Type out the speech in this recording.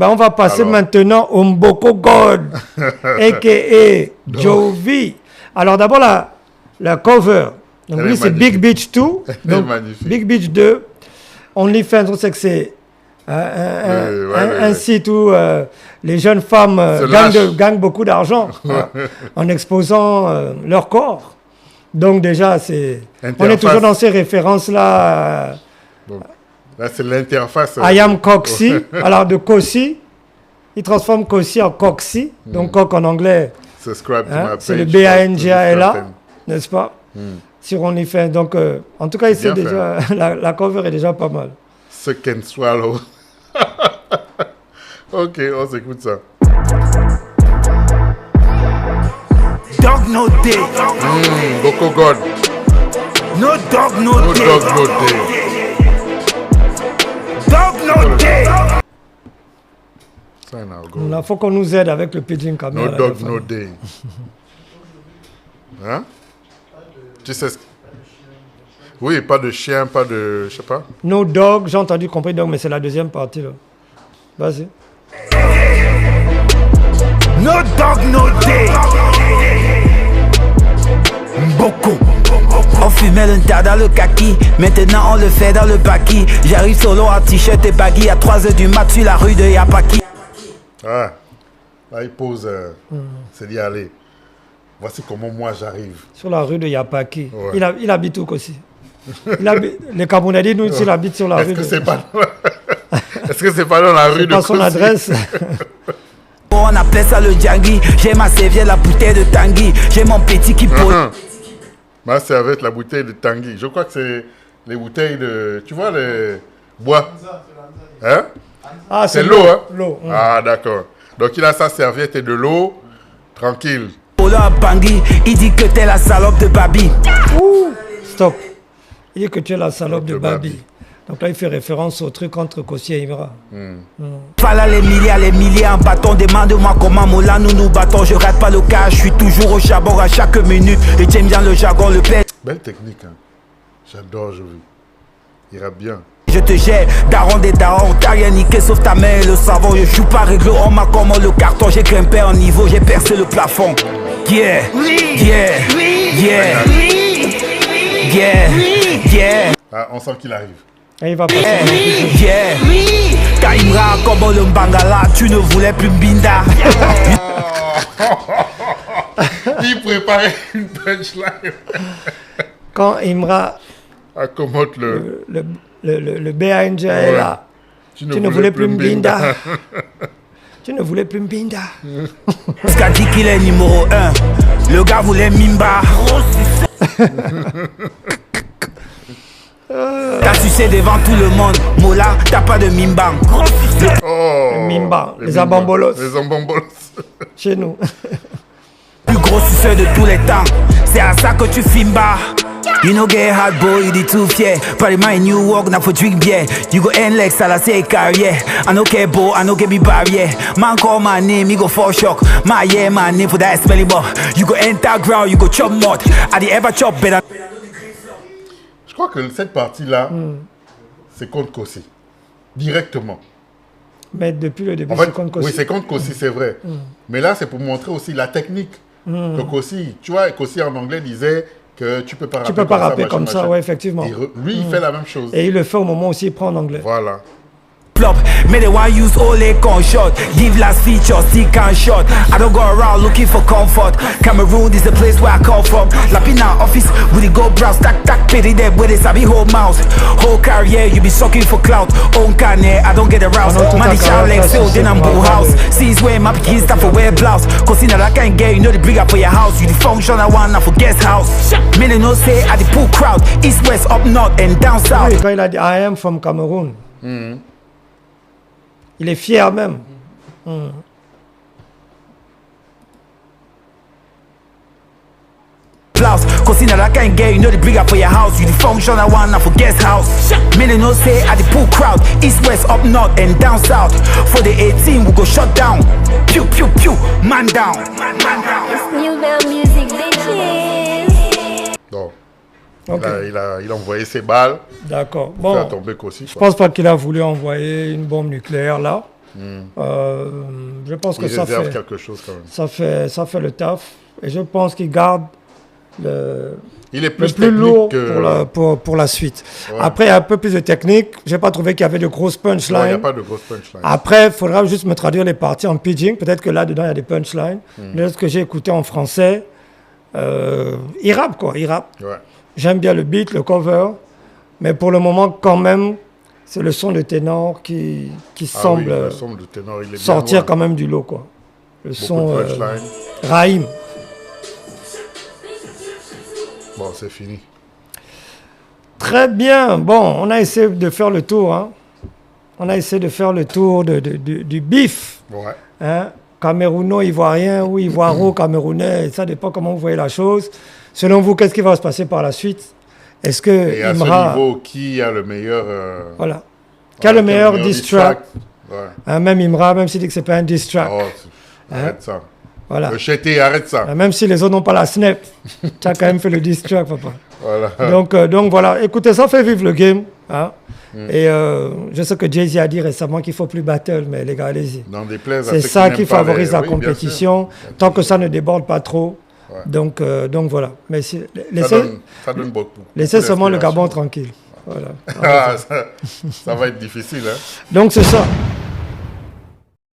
On va passer maintenant au Mboko God, a.k.a. Jovi. Alors d'abord, la cover. Donc lui, c'est Big Beach 2. Donc, Big Beach 2. OnlyFans, on sait que c'est un site où les jeunes femmes gagnent beaucoup d'argent en exposant leur corps. Donc déjà, on est toujours dans ces références-là. Là, c'est l'interface. I am Coxy. Alors, de Coxy, il transforme Coxy en Coxy. Donc, Coq en anglais. C'est le B-A-N-G-A-L-A, n'est-ce pas? Sur OnlyFans. Donc, en tout cas, ici, déjà, la cover est déjà pas mal. Suck and swallow. Ok, on s'écoute ça. Dog no day. Boko God. No dog no day. No dog no day. Dog no day. Il faut qu'on nous aide avec le pidgin caméra. No dog no day. Hein? Tu sais ce que... Oui, pas de chien, pas de... Je sais pas. No dog, j'ai entendu compris dog, mais c'est la deuxième partie là. Vas-y. No dog no day. Mboko. On fumait l'intérieur dans le kaki, maintenant on le fait dans le baki. J'arrive solo en t-shirt et baggy à 3h du mat sur la rue de Yapaki. Ah, là il pose, c'est d'y aller. Voici comment moi j'arrive. Sur la rue de Yapaki. Ouais. Il habite où aussi? Les Camerounais, nous, il habite sur la rue de... Est-ce que c'est pas dans la rue de... C'est pas son adresse. On appelle ça le Djangui. J'ai ma serviette, la bouteille de Tanguy. J'ai mon petit qui pose. Ma serviette, la bouteille de Tanguy. Je crois que c'est les bouteilles de... Tu vois, les bois. Hein? Ah, c'est l'eau, hein? L'eau. Ah, d'accord. Donc, il a sa serviette et de l'eau. Tranquille. Il dit que t'es la salope de Babi. Ouh, stop. Il dit que tu es la salope de Babi. Donc là, il fait référence au truc entre Kossi et Imra. Fala les milliers en bâton. Demande-moi comment Moula nous battons. Je rate pas le cas, je suis toujours au charbon à chaque minute. Et j'aime bien le jargon, le père. Belle technique, hein. J'adore, je veux. Il rappe bien. Je te jette, daron des darons. T'as rien niqué sauf ta main et le savon. Je joue pas réglo, on m'a comme le carton. J'ai grimpé en niveau, j'ai percé le plafond. Yeah, yeah, yeah, yeah, yeah. Ah, on sent qu'il arrive. Et il va passer. Yeah, Kaimra comme le Mbangala, tu ne voulais plus Mbinda. Il préparait une punchline. Quand Imra accommode le BANG est là. Tu ne voulais plus Mbinda. Tu ne voulais plus Mbinda. Ska dit qu'il est numéro 1. Le gars voulait Mimba. T'as sucé devant tout le monde. Mola, t'as pas de Mimba. Le Mimba, les abambolos. Les abambolos. Chez nous. Plus gros succès de tous les temps. C'est à ça que tu filmes bas. You know get hard boy, you too fier. Parlement in New York, na for drink beer. You go end like Salasé carrière. I no care bo, I no get me barrière. Man call my name, you go for shock. My yeah, my name for that smelly bar. You go enter ground, you go chop mud. I the ever chop better. Je crois que cette partie-là, c'est contre Kossi. Directement. Mais depuis le début, en fait, c'est contre Kossi. Oui, c'est contre Kossi, c'est vrai. Mais là, c'est pour montrer aussi la technique. Que Kossi, tu vois, Kossi en anglais disait que tu peux pas rapper. Tu peux pas rapper comme ça, ouais, effectivement. Lui, il fait la même chose. Et il le fait au moment où il prend en anglais. Voilà. Mais they want use all they can shot. Give last feature, still can't shot. I don't go around looking for comfort. Cameroon is the place where I come from. Lapina office with the go brows. Tack tack pity there where they sabi whole mouse. Whole career you be sucking for clout. Own cane, I don't get aroused. Money child like so then I'm bull house. Since when my kids start for wear blouse. Cause in that can't get you know the bring up for your house. You the functional one now for guest house. Many no say at the pool crowd. East, west, up north and down south. Oui, quand il a dit I am from Cameroon. Il est fier même. Cause in that can't get you know the bring up for your house. You the functional one now for guest house. Many no say at the pool crowd. East, west, up north and down south. For the 18 we go shut down. Pew pew pew, man down. It's Newville Music bitches. Bon. Okay. Il a envoyé ses balles. D'accord. Bon, Ça a tombé Kossi, je pense pas qu'il a voulu envoyer une bombe nucléaire là. Je pense que Il ça réserve fait, quelque chose quand même. ça fait le taf. Et je pense qu'il garde le Il est plus plus technique lourd que... pour la suite. Ouais. Après, il y a un peu plus de technique. Je n'ai pas trouvé qu'il y avait de grosses Non, il n'y punchlines. a pas de grosse punchline. Après, il faudra juste me traduire les parties en pidgin. Peut-être que là-dedans, il y a des punchlines. Mais ce que j'ai écouté en français, il rappe, quoi. Il rappe. Ouais. J'aime bien le beat, le cover. Mais pour le moment, quand même, c'est le son de ténor qui Ah semble oui, le son du ténor, il est sortir bien quand même du lot, quoi. Le Beaucoup son de punchline. Raïm. Bon, c'est fini. Très bien. Bon, on a essayé de faire le tour. Hein. On a essayé de faire le tour du bif. Ouais. Hein. Camerouno-Ivoirien ou Ivoiro-Camerounais. Ça dépend comment vous voyez la chose. Selon vous, qu'est-ce qui va se passer par la suite? Est-ce que Et à Imra... ce niveau, qui a le meilleur... Voilà. Qui a le meilleur diss track? Ouais. Hein, même Imra, même s'il dit que c'est pas un diss track. Oh, arrête ça. Voilà. Le chété, arrête ça. Même si les autres n'ont pas la snap, tu as quand même fait le diss track, papa. Voilà. Donc voilà, écoutez, ça fait vivre le game. Hein. Et je sais que Jay-Z a dit récemment qu'il ne faut plus battle, mais les gars, allez-y. N'en déplaise à C'est ceux ça n'aiment qui pas favorise la oui, bien compétition, sûr. tant que ça ne déborde pas trop. Ouais. Donc voilà. Mais si, Ça donne beaucoup. laissez seulement le d'inspiration. Gabon tranquille. Voilà. Ah, ça va être difficile, hein. Donc c'est ça.